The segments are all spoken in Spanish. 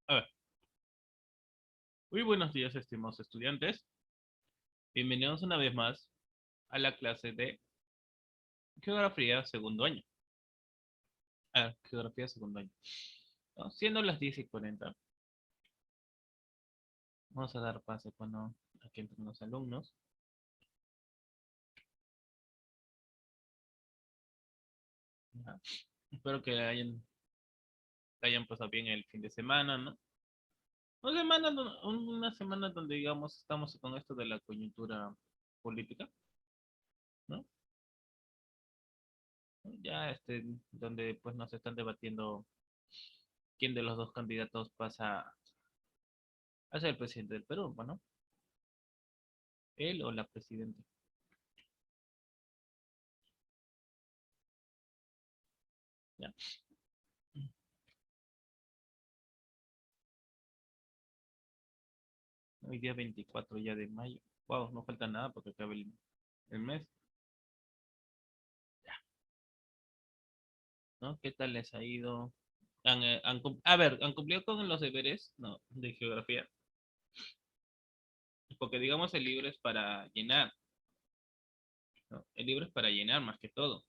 A ver, muy buenos días, estimados estudiantes. Bienvenidos una vez más a la clase de Geografía segundo año. Geografía segundo año. ¿No? Siendo las 10:40, vamos a dar paso cuando aquí entren los alumnos. ¿Ya? Espero que hayan pasado bien el fin de semana, ¿no? Una semana donde, digamos, estamos con esto de la coyuntura política, ¿no? Ya donde pues nos están debatiendo quién de los dos candidatos pasa a ser el presidente del Perú, ¿no? Él o la presidenta. ¿Ya? Hoy día 24 ya de mayo. Wow, no falta nada porque acabe el mes, ¿no? ¿Qué tal les ha ido? A ver, ¿han cumplido con los deberes? No, de geografía. Porque digamos el libro es para llenar, ¿no? El libro es para llenar más que todo.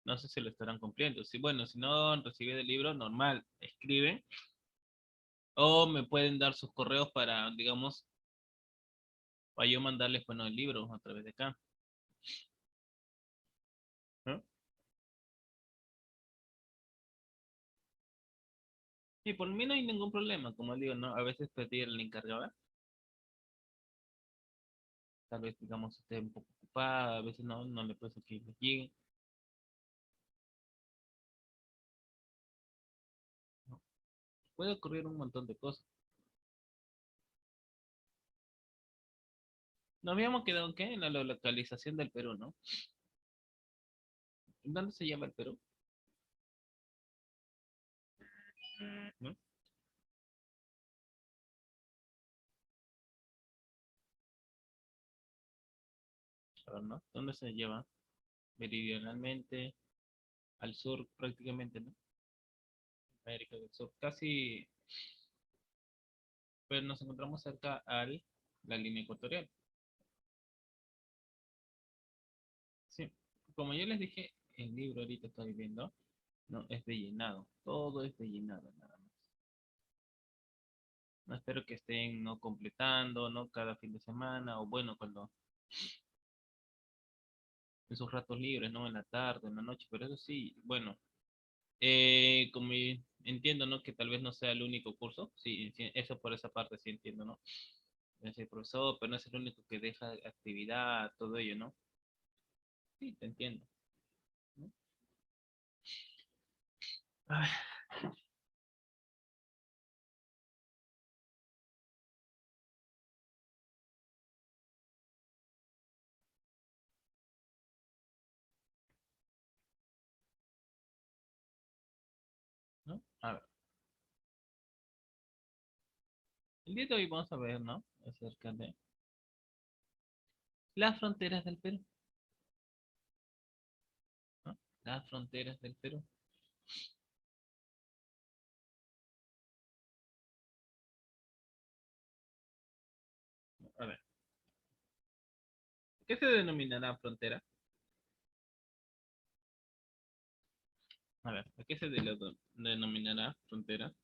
No sé si lo estarán cumpliendo. Si, bueno, si no han recibido el libro, normal, escriben. O me pueden dar sus correos para, digamos, para yo mandarles, bueno, el libro a través de acá, ¿no? Y por mí no hay ningún problema, como digo, ¿no? A veces pedir el encargado, tal vez, digamos, esté un poco ocupada, a veces no le puede que le llegue, ¿no? Puede ocurrir un montón de cosas. Nos habíamos quedado, ¿qué? En la localización del Perú, ¿no? ¿Dónde se llama el Perú? ¿No? A ver, ¿no? ¿Dónde se lleva? Meridionalmente, al sur prácticamente, ¿no? América del Sur, casi, pero nos encontramos cerca a la línea ecuatorial. Sí, como yo les dije, el libro ahorita estoy viendo, no, es de llenado, todo es de llenado, nada más. No espero que estén no completando, ¿no? Cada fin de semana, o bueno, cuando en sus ratos libres, ¿no? En la tarde, en la noche, pero eso sí, bueno, como entiendo, ¿no? Que tal vez no sea el único curso, sí, sí, eso por esa parte sí entiendo, ¿no? Es el profesor, pero no es el único que deja actividad, todo ello, ¿no? Sí, te entiendo, ¿no? Ay, ¿no? A ver, el día de hoy vamos a ver, ¿no? Acerca de las fronteras del Perú, ¿no? Las fronteras del Perú. A ver, ¿qué se denominará frontera? A ver, ¿a qué se denominará frontera?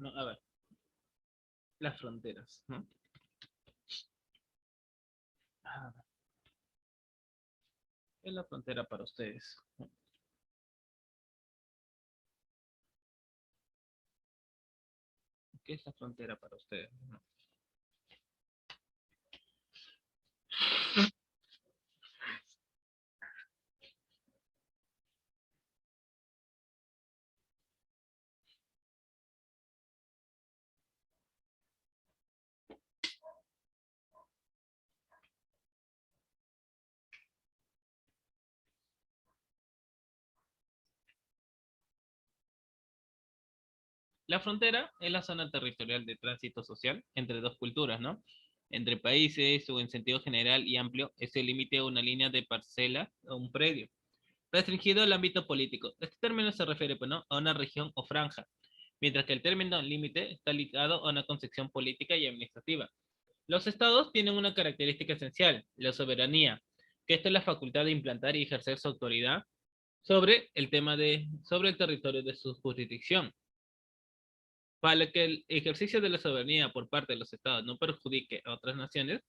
No, a ver, las fronteras, ¿no? Ah, ¿qué es la frontera para ustedes? ¿Qué es la frontera para ustedes? ¿No? La frontera es la zona territorial de tránsito social entre dos culturas, ¿no? Entre países o en sentido general y amplio, es el límite a una línea de parcela o un predio, restringido al ámbito político. Este término se refiere, pues, ¿no?, a una región o franja, mientras que el término límite está ligado a una concepción política y administrativa. Los estados tienen una característica esencial, la soberanía, que esto es la facultad de implantar y ejercer su autoridad sobre el territorio de su jurisdicción. Para que el ejercicio de la soberanía por parte de los estados no perjudique a otras naciones,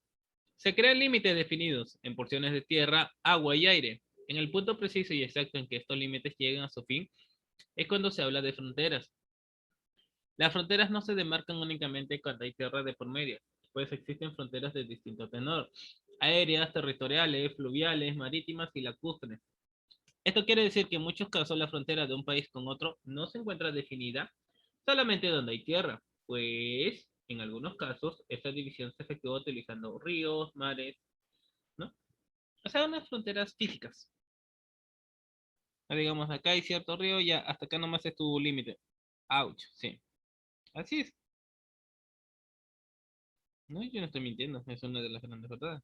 se crean límites definidos en porciones de tierra, agua y aire. En el punto preciso y exacto en que estos límites lleguen a su fin es cuando se habla de fronteras. Las fronteras no se demarcan únicamente cuando hay tierra de por medio, pues existen fronteras de distinto tenor: aéreas, territoriales, fluviales, marítimas y lacustres. Esto quiere decir que en muchos casos la frontera de un país con otro no se encuentra definida solamente donde hay tierra, pues en algunos casos esta división se efectúa utilizando ríos, mares, ¿no? O sea, unas fronteras físicas. Digamos, acá hay cierto río, ya hasta acá nomás es tu límite. Ouch, sí. Así es. No, yo no estoy mintiendo, es una de las grandes verdades.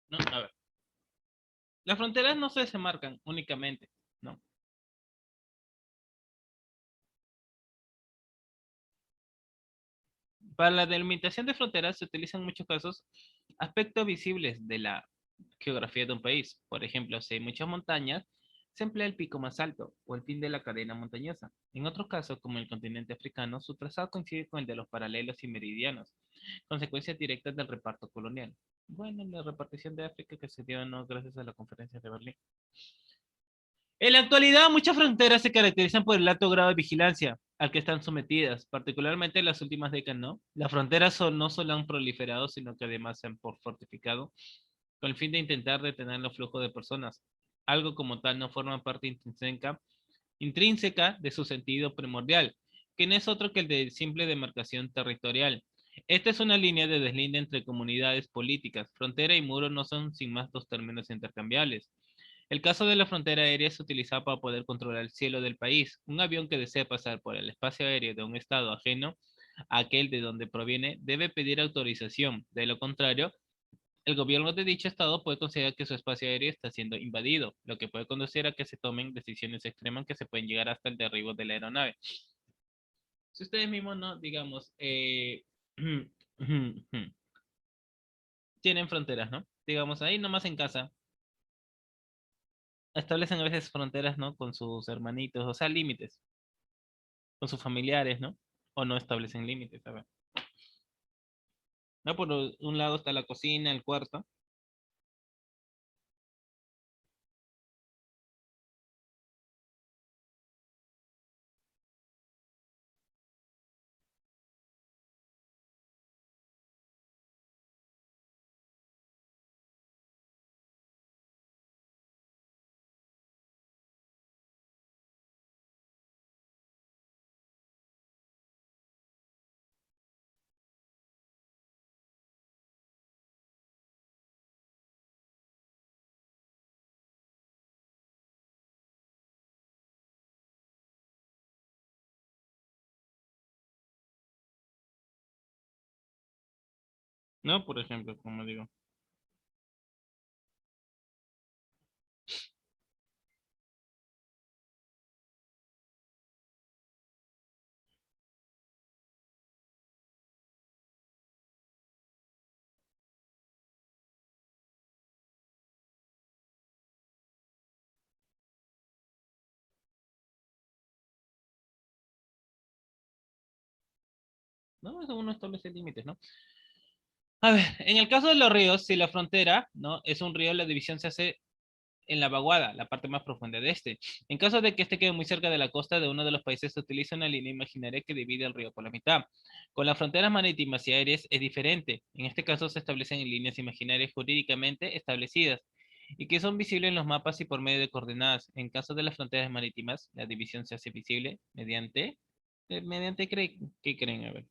No, a ver. Las fronteras no se marcan únicamente, ¿no? Para la delimitación de fronteras se utilizan en muchos casos aspectos visibles de la geografía de un país. Por ejemplo, si hay muchas montañas, se emplea el pico más alto o el fin de la cadena montañosa. En otros casos, como el continente africano, su trazado coincide con el de los paralelos y meridianos, consecuencias directas del reparto colonial. Bueno, la repartición de África que se dio, ¿no?, gracias a la conferencia de Berlín. En la actualidad, muchas fronteras se caracterizan por el alto grado de vigilancia al que están sometidas, particularmente en las últimas décadas, ¿no? Las fronteras no solo han proliferado, sino que además se han fortificado con el fin de intentar detener los flujos de personas. Algo como tal no forma parte intrínseca de su sentido primordial, que no es otro que el de simple demarcación territorial. Esta es una línea de deslinde entre comunidades políticas. Frontera y muro no son sin más dos términos intercambiables. El caso de la frontera aérea se utiliza para poder controlar el cielo del país. Un avión que desea pasar por el espacio aéreo de un estado ajeno a aquel de donde proviene debe pedir autorización. De lo contrario, el gobierno de dicho estado puede considerar que su espacio aéreo está siendo invadido, lo que puede conducir a que se tomen decisiones extremas que se pueden llegar hasta el derribo de la aeronave. Si ustedes mismos, no, digamos, tienen fronteras, ¿no? Digamos, ahí nomás en casa, establecen a veces fronteras, ¿no?, con sus hermanitos, o sea, límites, con sus familiares, ¿no? O no establecen límites, a ver. No, por un lado está la cocina, el cuarto. ¿no? Por ejemplo, como digo. No, eso uno establece límites, ¿no? A ver, en el caso de los ríos, si la frontera, ¿no? Es un río, la división se hace en la vaguada, la parte más profunda de este. En caso de que este quede muy cerca de la costa de uno de los países, se utiliza una línea imaginaria que divide el río por la mitad. Con las fronteras marítimas y aéreas es diferente. En este caso se establecen en líneas imaginarias jurídicamente establecidas y que son visibles en los mapas y por medio de coordenadas. En caso de las fronteras marítimas, la división se hace visible mediante ¿qué creen? A ver.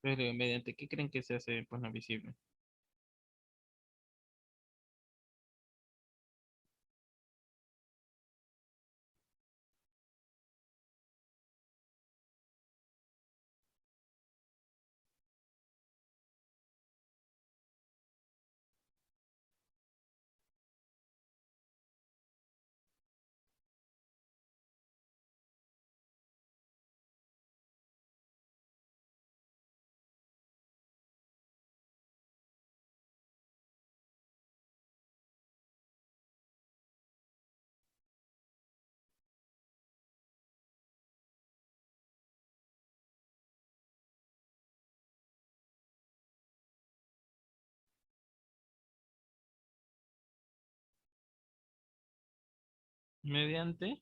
Pero mediante qué creen que se hace pues no visible. Mediante,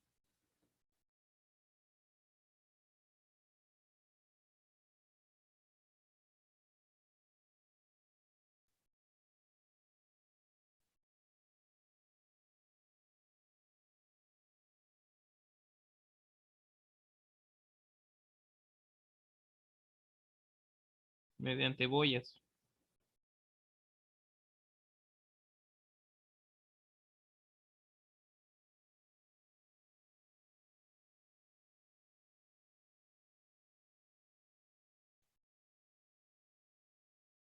mediante boyas.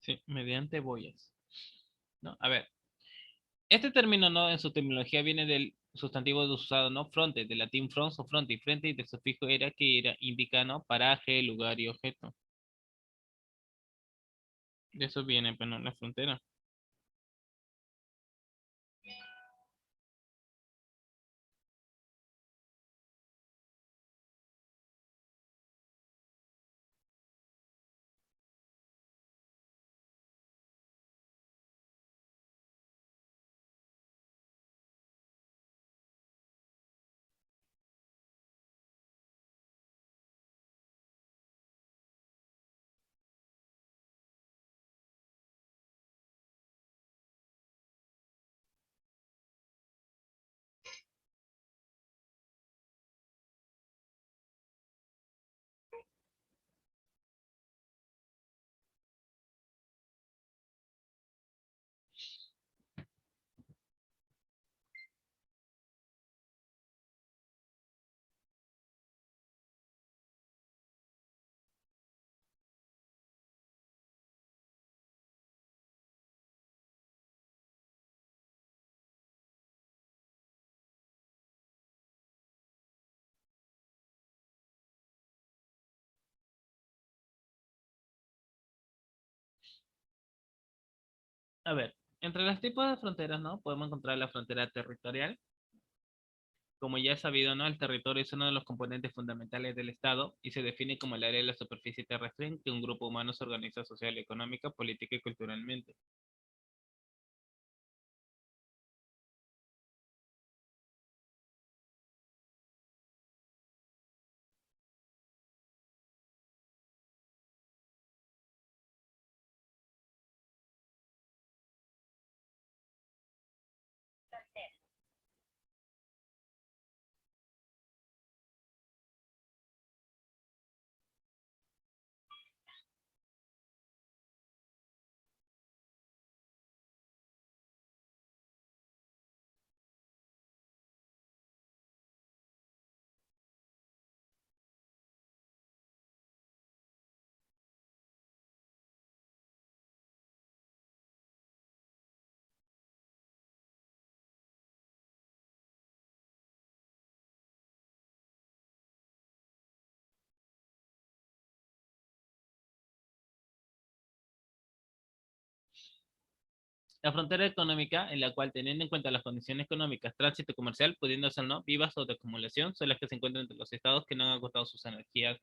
Sí, mediante boyas. ¿No? A ver, este término, ¿no? En su terminología viene del sustantivo de usado, ¿no? Fronte, del latín frons o fronte, y frente, y del sufijo era que era, indica, ¿no? Paraje, lugar y objeto. De eso viene, pues, ¿no? La frontera. A ver, entre los tipos de fronteras, ¿no? Podemos encontrar la frontera territorial. Como ya es sabido, ¿no? El territorio es uno de los componentes fundamentales del Estado y se define como el área de la superficie terrestre en que un grupo humano se organiza social, económica, política y culturalmente. La frontera económica, en la cual, teniendo en cuenta las condiciones económicas, tránsito comercial, pudiendo ser no, vivas o de acumulación, son las que se encuentran entre los estados que no han agotado sus energías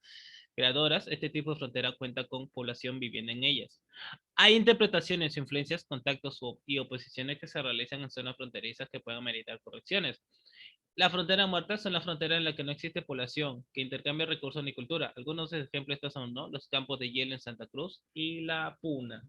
creadoras. Este tipo de frontera cuenta con población viviendo en ellas. Hay interpretaciones, influencias, contactos y oposiciones que se realizan en zonas fronterizas que puedan meritar correcciones. La frontera muerta son las fronteras en las que no existe población, que intercambia recursos ni cultura. Algunos ejemplos de estos son, ¿no?, los campos de hielo en Santa Cruz y la Puna.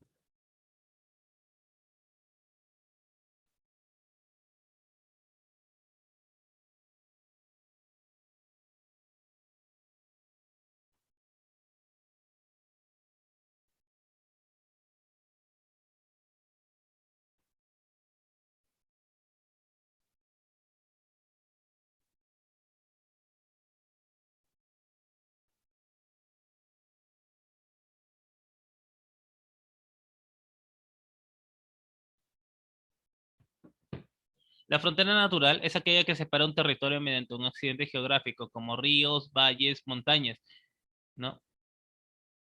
La frontera natural es aquella que separa un territorio mediante un accidente geográfico, como ríos, valles, montañas, ¿no?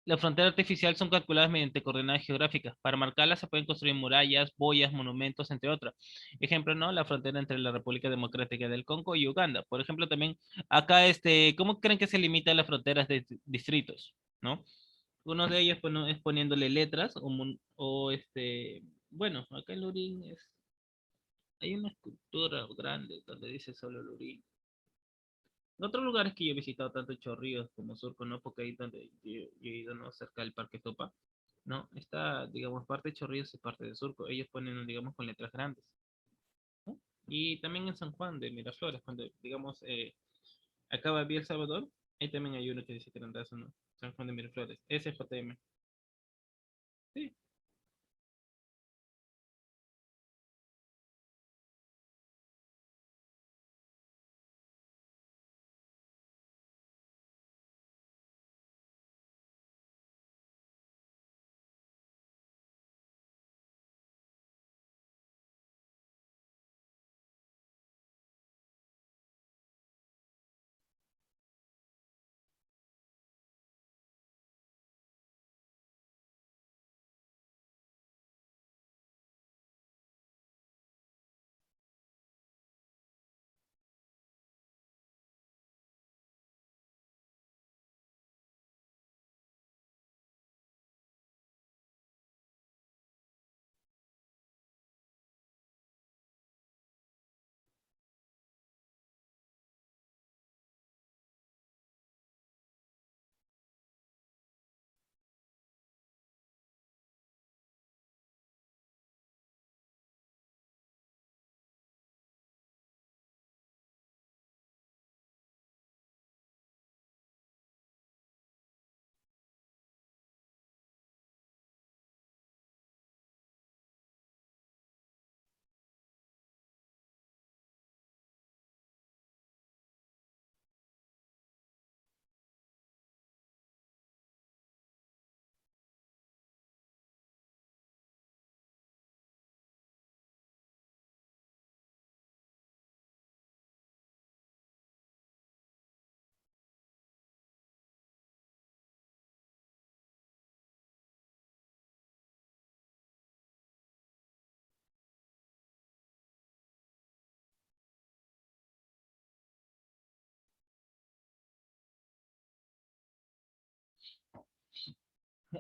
La frontera artificial son calculadas mediante coordenadas geográficas. Para marcarlas se pueden construir murallas, boyas, monumentos, entre otras. Ejemplo, ¿no? La frontera entre la República Democrática del Congo y Uganda. Por ejemplo, también acá, ¿cómo creen que se limitan las fronteras de distritos? ¿No? Uno de ellos, pues, ¿no?, es poniéndole letras bueno, acá en Lurín hay una escultura grande donde dice solo Lurín. En otros lugares que yo he visitado, tanto Chorrillos como Surco, ¿no? Porque ahí donde yo he ido, ¿no?, cerca del Parque Topa, ¿no? Está, digamos, parte de Chorrillos y parte de Surco. Ellos ponen, digamos, con letras grandes, ¿no? Y también en San Juan de Miraflores, cuando, digamos, acaba de El Salvador, ahí también hay uno que dice grandazo, ¿no? San Juan de Miraflores, SJM. Sí.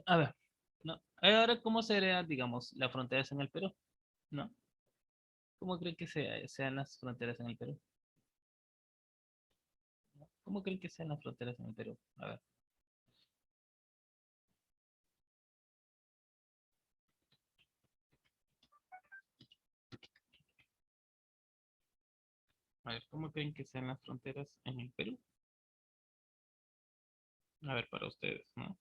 A ver, ¿no? Ahora, ¿cómo sería, digamos, las fronteras en el Perú? ¿No? ¿Cómo creen que sean las fronteras en el Perú? ¿Cómo creen que sean las fronteras en el Perú? A ver, ¿cómo creen que sean las fronteras en el Perú? A ver, para ustedes, ¿no?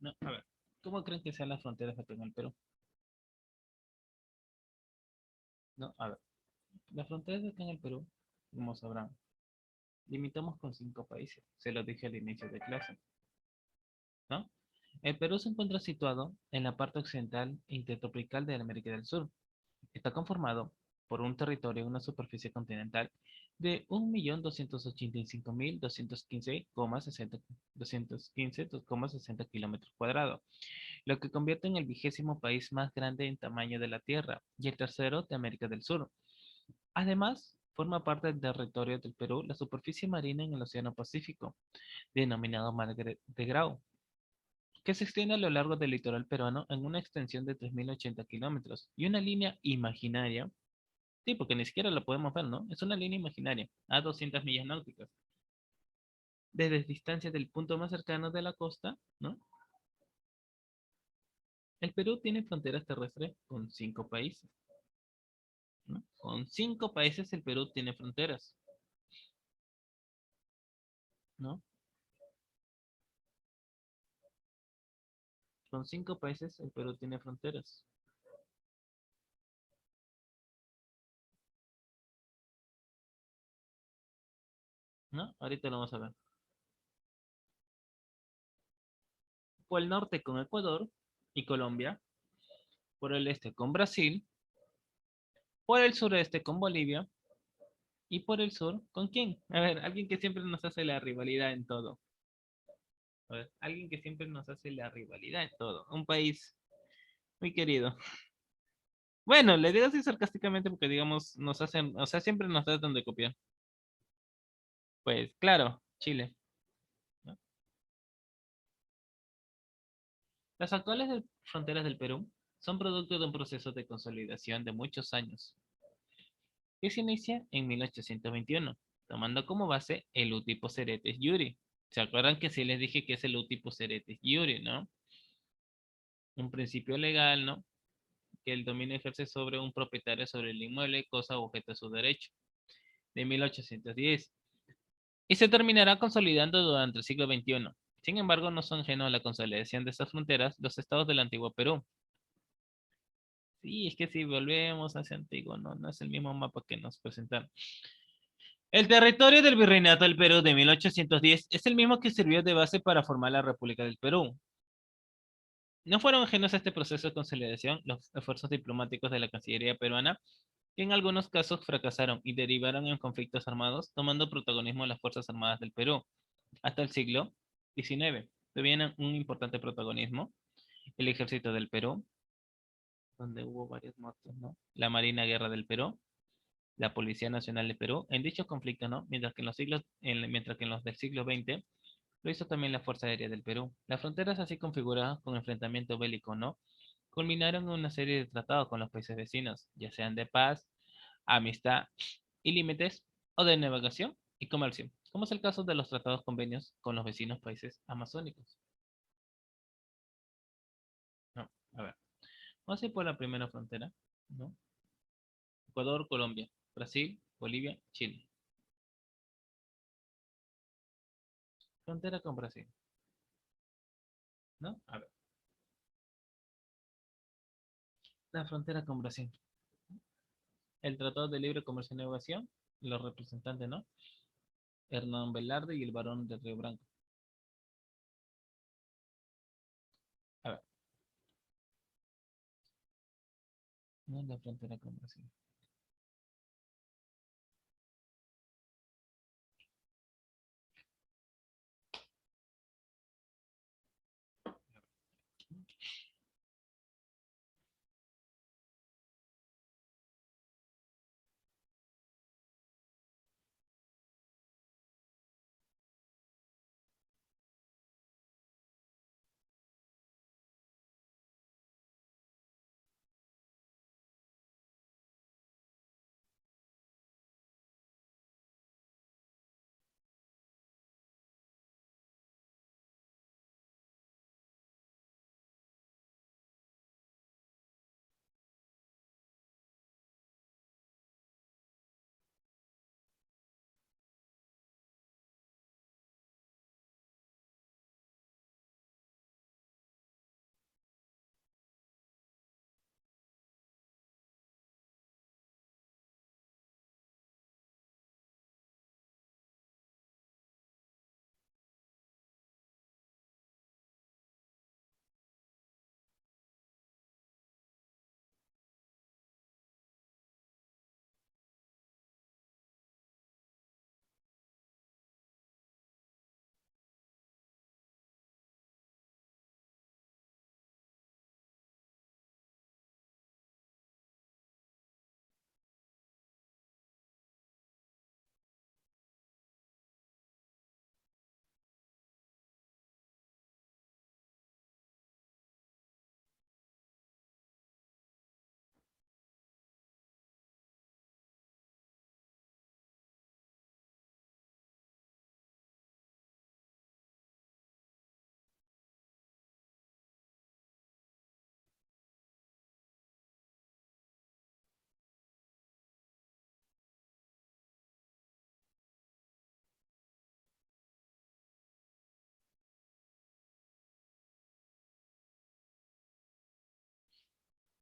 No, a ver, ¿cómo creen que sean las fronteras acá en el Perú? No, a ver, las fronteras acá en el Perú, como sabrán, limitamos con 5 países. Se lo dije al inicio de clase, ¿no? El Perú se encuentra situado en la parte occidental e intertropical de América del Sur. Está conformado por un territorio, una superficie continental de 1.285.215,60 kilómetros cuadrados, lo que convierte en el 20º país más grande en tamaño de la Tierra y el tercero de América del Sur. Además, forma parte del territorio del Perú la superficie marina en el Océano Pacífico, denominado Mar de Grau, que se extiende a lo largo del litoral peruano en una extensión de 3.080 kilómetros y una línea imaginaria. Sí, porque ni siquiera lo podemos ver, ¿no? Es una línea imaginaria a 200 millas náuticas. Desde distancia del punto más cercano de la costa, ¿no? El Perú tiene fronteras terrestres con 5 países, ¿no? Con 5 países el Perú tiene fronteras, ¿no? Con 5 países el Perú tiene fronteras, ¿no? Ahorita lo vamos a ver. Por el norte con Ecuador y Colombia, por el este con Brasil, por el sureste con Bolivia y por el sur ¿con quién? A ver, alguien que siempre nos hace la rivalidad en todo. A ver, alguien que siempre nos hace la rivalidad en todo. Un país muy querido. Bueno, le digo así sarcásticamente porque, digamos, nos hacen, o sea, siempre nos tratan de copiar. Pues, claro, Chile, ¿no? Las actuales fronteras del Perú son producto de un proceso de consolidación de muchos años, que se inicia en 1821, tomando como base el Utipo Ceretes Yuri. ¿Se acuerdan que sí les dije que es el Utipo Ceretes Yuri, no? Un principio legal, ¿no? Que el dominio ejerce sobre un propietario sobre el inmueble, cosa o objeto de su derecho, de 1810, y se terminará consolidando durante el siglo XXI. Sin embargo, no son ajenos a la consolidación de estas fronteras los estados del antiguo Perú. Sí, es que si volvemos hacia antiguo, no, no es el mismo mapa que nos presentaron. El territorio del Virreinato del Perú de 1810 es el mismo que sirvió de base para formar la República del Perú. No fueron ajenos a este proceso de consolidación los esfuerzos diplomáticos de la Cancillería peruana, que en algunos casos fracasaron y derivaron en conflictos armados, tomando protagonismo las Fuerzas Armadas del Perú. Hasta el siglo XIX tuvieron un importante protagonismo el Ejército del Perú, donde hubo varios muertos, ¿no? La Marina Guerra del Perú, la Policía Nacional de Perú, en dicho conflicto, ¿no? Mientras que en los del siglo XX lo hizo también la Fuerza Aérea del Perú. Las fronteras así configuradas con enfrentamiento bélico, ¿no? Culminaron en una serie de tratados con los países vecinos, ya sean de paz, amistad y límites, o de navegación y comercio, como es el caso de los tratados convenios con los vecinos países amazónicos. No, a ver, vamos a ir por la primera frontera, ¿no? Ecuador, Colombia, Brasil, Bolivia, Chile. Frontera con Brasil, ¿no? A ver, la frontera con Brasil. El Tratado de Libre Comercio y Navegación, los representantes, ¿no? Hernán Velarde y el Barón de Río Branco. A ver, no es la frontera con Brasil.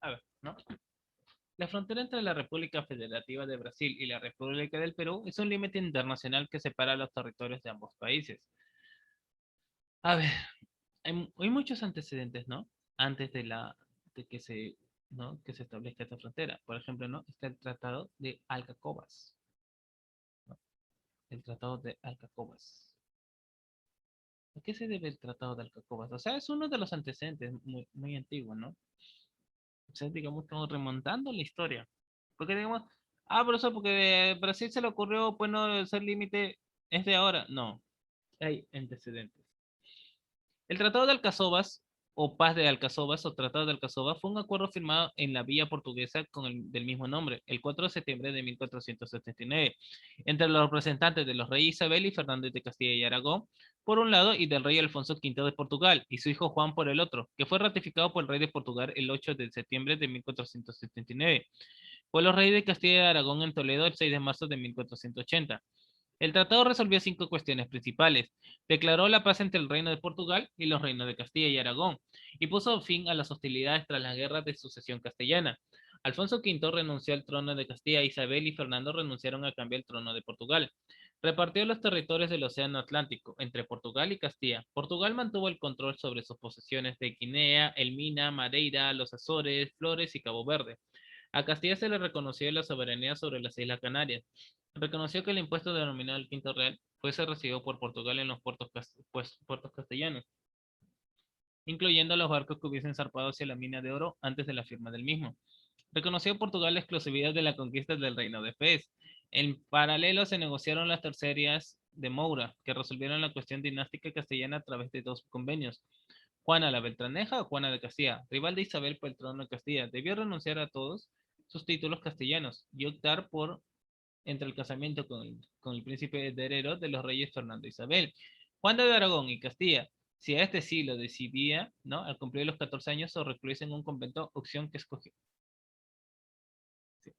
A ver, ¿no? La frontera entre la República Federativa de Brasil y la República del Perú es un límite internacional que separa los territorios de ambos países. A ver, hay muchos antecedentes, ¿no? Antes de que ¿no? que se establezca esta frontera. Por ejemplo, ¿no? Está el Tratado de Alcacobas, ¿no? El Tratado de Alcacobas. ¿A qué se debe el Tratado de Alcacobas? O sea, es uno de los antecedentes muy antiguos, ¿no? O sea, digamos, estamos remontando la historia. Porque digamos, pero eso porque Brasil se le ocurrió, pues no, ser límite es de ahora. No, hay antecedentes. El Tratado de Alcazobas, o Paz de Alcazobas, o Tratado de Alcazobas, fue un acuerdo firmado en la villa portuguesa del mismo nombre, el 4 de septiembre de 1479, entre los representantes de los reyes Isabel y Fernández de Castilla y Aragón, por un lado, y del rey Alfonso V de Portugal, y su hijo Juan por el otro, que fue ratificado por el rey de Portugal el 8 de septiembre de 1479, por los reyes de Castilla y Aragón en Toledo el 6 de marzo de 1480. El tratado resolvió cinco cuestiones principales. Declaró la paz entre el Reino de Portugal y los reinos de Castilla y Aragón, y puso fin a las hostilidades tras las guerras de sucesión castellana. Alfonso V renunció al trono de Castilla, Isabel y Fernando renunciaron a cambiar el trono de Portugal. Repartió los territorios del Océano Atlántico entre Portugal y Castilla. Portugal mantuvo el control sobre sus posesiones de Guinea, Elmina, Madeira, los Azores, Flores y Cabo Verde. A Castilla se le reconoció la soberanía sobre las Islas Canarias. Reconoció que el impuesto denominado el Quinto Real fuese recibido por Portugal en los puertos castellanos, incluyendo los barcos que hubiesen zarpado hacia la mina de oro antes de la firma del mismo. Reconoció Portugal la exclusividad de la conquista del Reino de Fez. En paralelo se negociaron las tercerías de Moura, que resolvieron la cuestión dinástica castellana a través de dos convenios. Juana la Beltraneja o Juana de Castilla, rival de Isabel por el trono de Castilla, debió renunciar a todos sus títulos castellanos y optar por entre el casamiento con el príncipe heredero de los reyes Fernando e Isabel. Juan de Aragón y Castilla, si a este sí lo decidía, ¿no? Al cumplir los 14 años o recluirse en un convento, opción que escogió. Sí.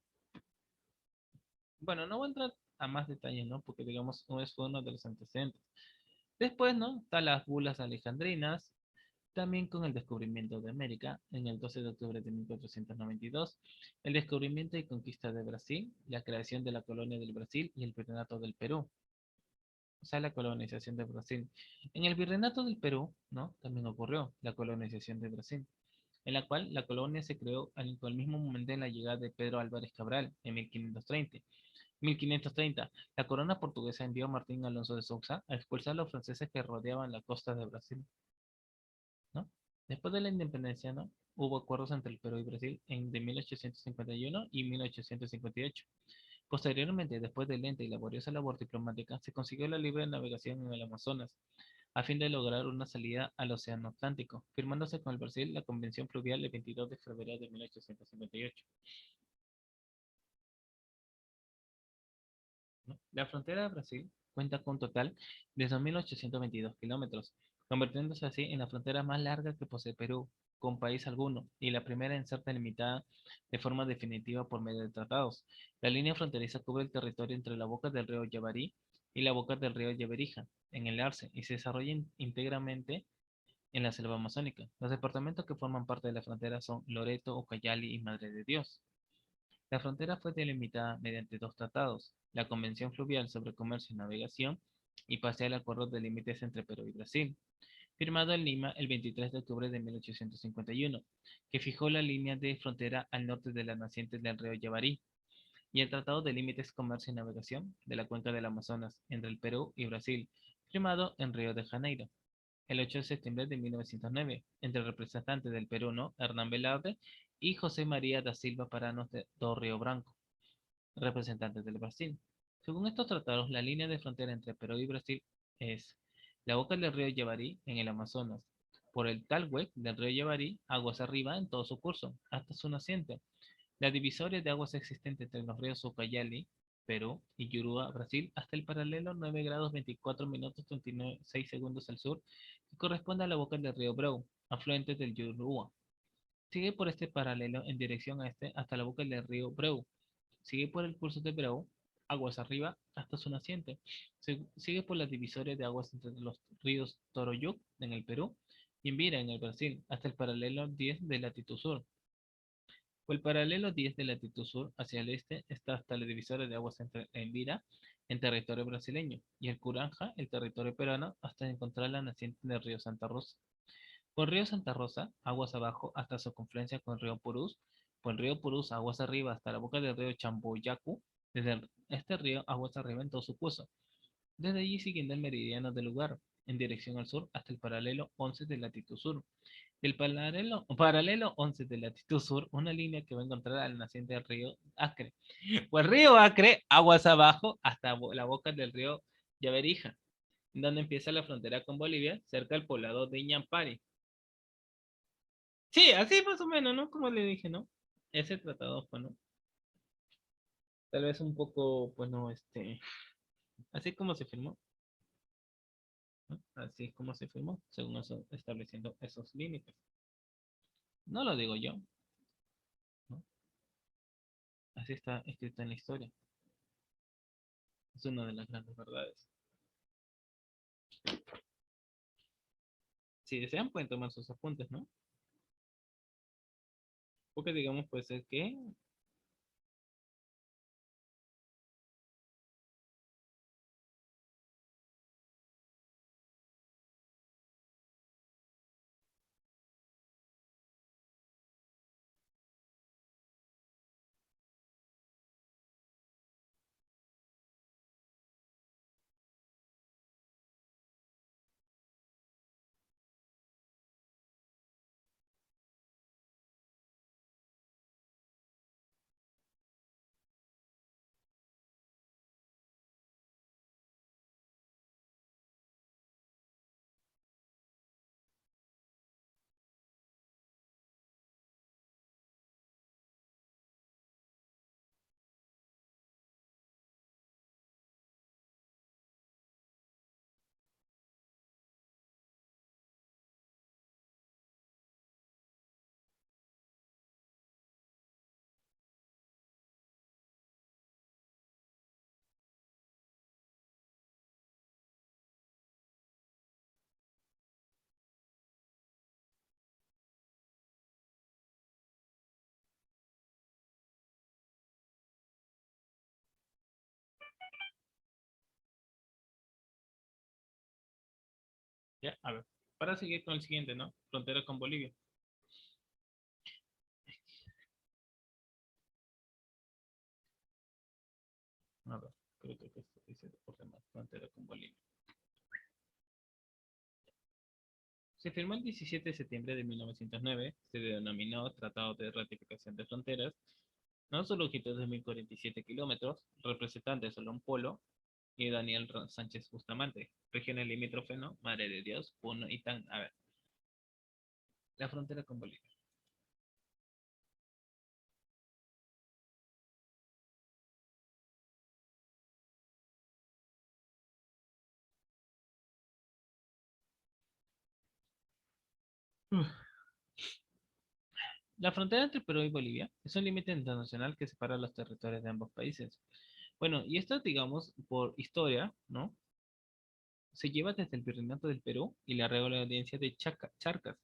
Bueno, no voy a entrar a más detalles, ¿no? Porque, digamos, no es uno de los antecedentes. Después, ¿no? Están las bulas alejandrinas, también con el descubrimiento de América en el 12 de octubre de 1492, el descubrimiento y conquista de Brasil, la creación de la colonia del Brasil y el virreinato del Perú. O sea, la colonización de Brasil. En el virreinato del Perú, ¿no? También ocurrió la colonización de Brasil, en la cual la colonia se creó al mismo momento de la llegada de Pedro Álvarez Cabral en 1530. 1530, la corona portuguesa envió a Martín Alonso de Sousa a expulsar a los franceses que rodeaban la costa de Brasil, ¿no? Después de la independencia, ¿no? Hubo acuerdos entre el Perú y Brasil de 1851 y 1858. Posteriormente, después de lenta y laboriosa labor diplomática, se consiguió la libre navegación en el Amazonas, a fin de lograr una salida al Océano Atlántico, firmándose con el Brasil la Convención Fluvial del 22 de febrero de 1858. ¿No? La frontera de Brasil cuenta con un total de 2.822 kilómetros, convirtiéndose así en la frontera más larga que posee Perú con país alguno y la primera en ser delimitada de forma definitiva por medio de tratados. La línea fronteriza cubre el territorio entre la boca del río Yavarí y la boca del río Yavarija, en el Arce, y se desarrolla íntegramente en la selva amazónica. Los departamentos que forman parte de la frontera son Loreto, Ucayali y Madre de Dios. La frontera fue delimitada mediante dos tratados, la Convención Fluvial sobre Comercio y Navegación y Parcial Acuerdo de Límites entre Perú y Brasil, firmado en Lima el 23 de octubre de 1851, que fijó la línea de frontera al norte de las nacientes del río Yavarí, y el Tratado de Límites, Comercio y Navegación de la Cuenca del Amazonas entre el Perú y Brasil, firmado en Río de Janeiro el 8 de septiembre de 1909, entre representantes del Perú, ¿no? Hernán Velarde y José María da Silva Paranos do Río Branco, representantes del Brasil. Según estos tratados, la línea de frontera entre Perú y Brasil es la boca del río Yavarí en el Amazonas, por el talhue del río Yavarí, aguas arriba en todo su curso, hasta su naciente. La divisoria de aguas existente entre los ríos Ucayali, Perú, y Yurúa, Brasil, hasta el paralelo 9 grados 24 minutos 36 segundos al sur, que corresponde a la boca del río Brau, afluente del Yurúa. Sigue por este paralelo en dirección a este hasta la boca del río Breu. Sigue por el curso de Breu, aguas arriba, hasta su naciente. Sigue por la divisoria de aguas entre los ríos Toroyuc en el Perú y Imbira en el Brasil, hasta el paralelo 10 de latitud sur. Por el paralelo 10 de latitud sur hacia el este está hasta la divisora de aguas entre Elvira, en territorio brasileño, y el Curanja, el territorio peruano, hasta encontrar la naciente del río Santa Rosa. Por río Santa Rosa, aguas abajo hasta su confluencia con el río Purús, por el río Purús, aguas arriba hasta la boca del río Chamboyacu, desde este río, aguas arriba en todo su curso. Desde allí siguiendo el meridiano del lugar, en dirección al sur hasta el paralelo 11 de latitud sur. Del paralelo 11 de latitud sur, una línea que va a encontrar al naciente del río Acre. Pues río Acre, aguas abajo hasta la boca del río Yaberija, donde empieza la frontera con Bolivia, cerca del poblado de Ñampari. Sí, así más o menos, ¿no? Como le dije, ¿no? Ese tratado fue, ¿no? Tal vez un poco, pues no, así como se firmó, ¿no? Así es como se firmó, según eso, estableciendo esos límites. No lo digo yo, ¿no? Así está escrito en la historia. Es una de las grandes verdades. Si desean, pueden tomar sus apuntes, ¿no? Porque digamos, puede ser que ya, a ver, para seguir con el siguiente, ¿no? Frontera con Bolivia. A ver, creo que esto dice por demás, frontera con Bolivia. Se firmó el 17 de septiembre de 1909, se denominó Tratado de Ratificación de Fronteras, no su longitud de 1047 kilómetros, representante solo un polo, y Daniel Sánchez Bustamante, regiones limítrofe, ¿no? Madre de Dios, Puno y Tan. A ver, la frontera con Bolivia. La frontera entre Perú y Bolivia es un límite internacional que separa los territorios de ambos países. Bueno, y esto, digamos, por historia, ¿no? Se lleva desde el Virreinato del Perú y la Real Audiencia de Charcas.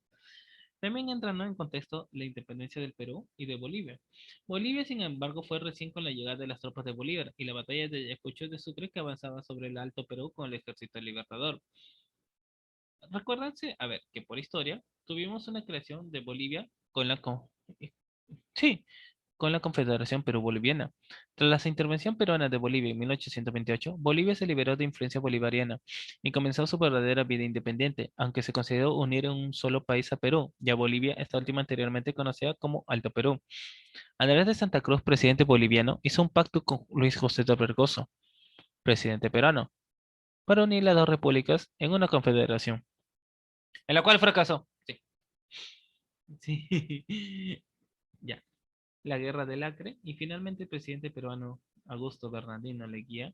También entra, ¿no?, en contexto la independencia del Perú y de Bolivia. Bolivia, sin embargo, fue recién con la llegada de las tropas de Bolívar y la batalla de Ayacucho de Sucre que avanzaba sobre el Alto Perú con el ejército libertador. Recuérdense, a ver, que por historia tuvimos una creación de Bolivia con sí, con la Confederación Perú-Boliviana. Tras la intervención peruana de Bolivia en 1828, Bolivia se liberó de influencia bolivariana y comenzó su verdadera vida independiente, aunque se consideró unir en un solo país a Perú, y a Bolivia, esta última anteriormente conocida como Alto Perú. Andrés de Santa Cruz, presidente boliviano, hizo un pacto con Luis José de Vergoso, presidente peruano, para unir las dos repúblicas en una confederación, en la cual fracasó. Sí. Sí. Ya. La Guerra del Acre, y finalmente el presidente peruano Augusto Bernardino Leguía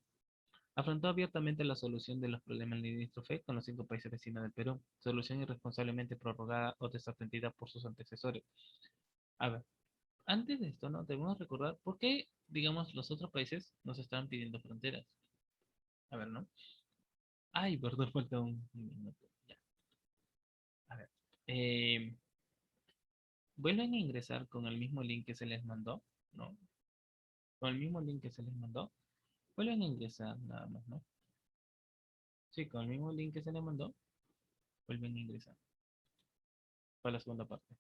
afrontó abiertamente la solución de los problemas limítrofes con los 5 países vecinos del Perú, solución irresponsablemente prorrogada o desatendida por sus antecesores. A ver, antes de esto, ¿no? Debemos recordar por qué, digamos, los otros países nos estaban pidiendo fronteras. A ver, ¿no? Ay, perdón, falta un minuto. Ya. A ver. vuelven a ingresar con el mismo link que se les mandó, ¿no? Con el mismo link que se les mandó, vuelven a ingresar nada más, ¿no? Sí, con el mismo link que se les mandó, vuelven a ingresar para la segunda parte.